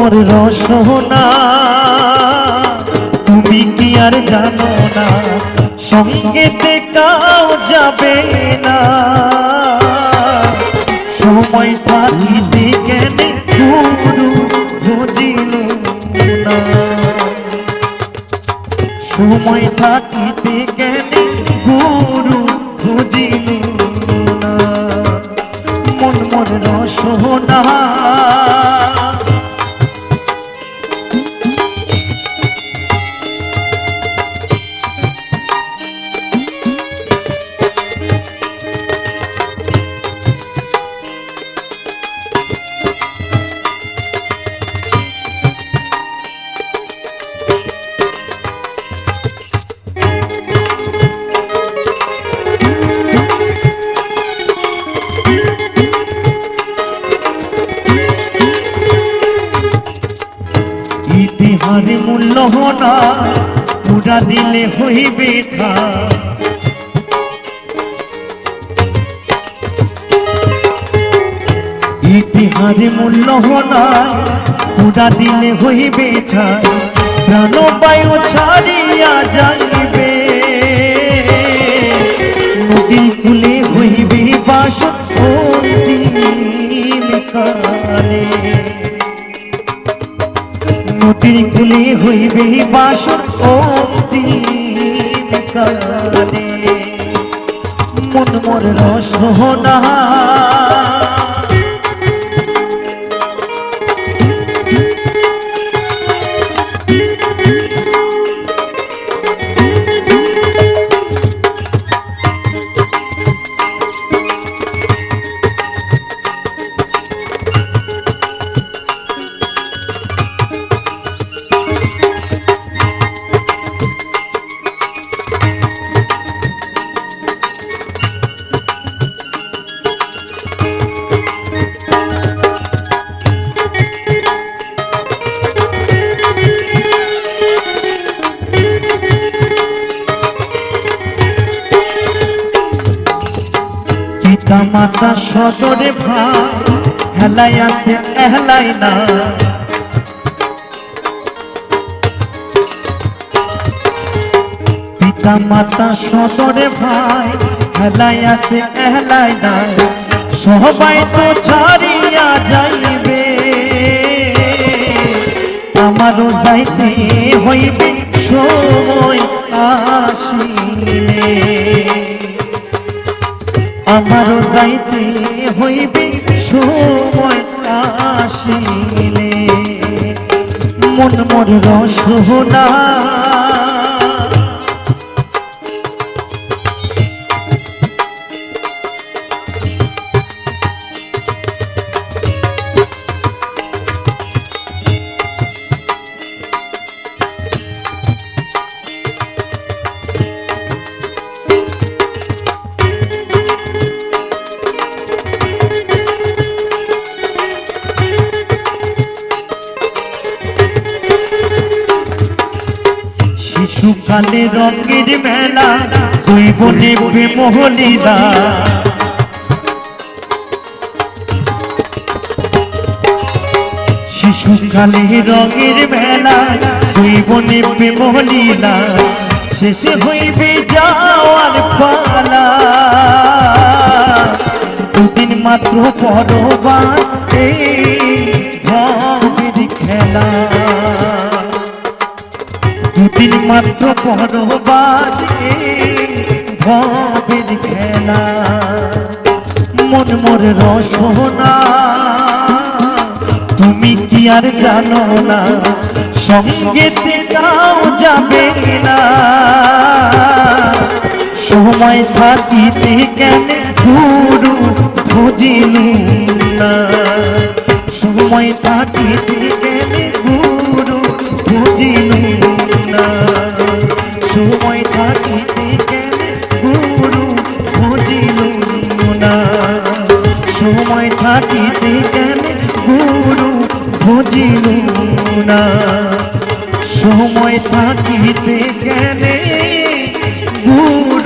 মোর রসনা তুমি কি আর জানো না সঙ্গেতে কাও যাবে না সময় থাকিতে কেন গুরু বুঝিল না সময় থাকিতে কেন গুরু বুঝিল না মন মোর রসনা ইতিহার মূল্য না পুরা দিলে হইবে ছা ইতিহার মূল্য না পুরা দিলে হইবে ছা প্রাণ বায়ু ছাড়িয়া যাইবে নদীর কূলে হইবে বাস অন্তিম কালে নদীর কূলে হইবে বাসর অন্তিম কালে মন মোর রসনা পিতা মাতা সদরে ভাই হেলাই আছে এহলাই না পিতা মাতা সদরে ভাই হেলাই আছে এহলাই না সবাই তো ছাড়িয়া যাইবে আমারও যাইতে হইবে সময় আসিলে আমারও যাইতে হইবে সময় আসিলে মন মোর রসনা শিশুকালে রঙের মেলা তুই বলে মহলিদা শিশুকালে রঙের মেলা তুই বলে মহলিদা শেষে হইবে যাওয়ার পালা দুদিন মাত্র পরবাস ভবের খেলা দুদিন মাত্র পরবাস ভবের খেলা মন মোর রসনা তুমি কি আর জানো না সঙ্গেতে কাও যাবে না সময় থাকিতে কেন গুরু বুঝিলি না সময় থাকিতে কেন গুরু বুঝিলি না সময় থাকিতে কেন গুরু বুঝিলি না সময় থাকিতে কেন গুরু বুঝিলি না সময় থাকিতে কেন গুরু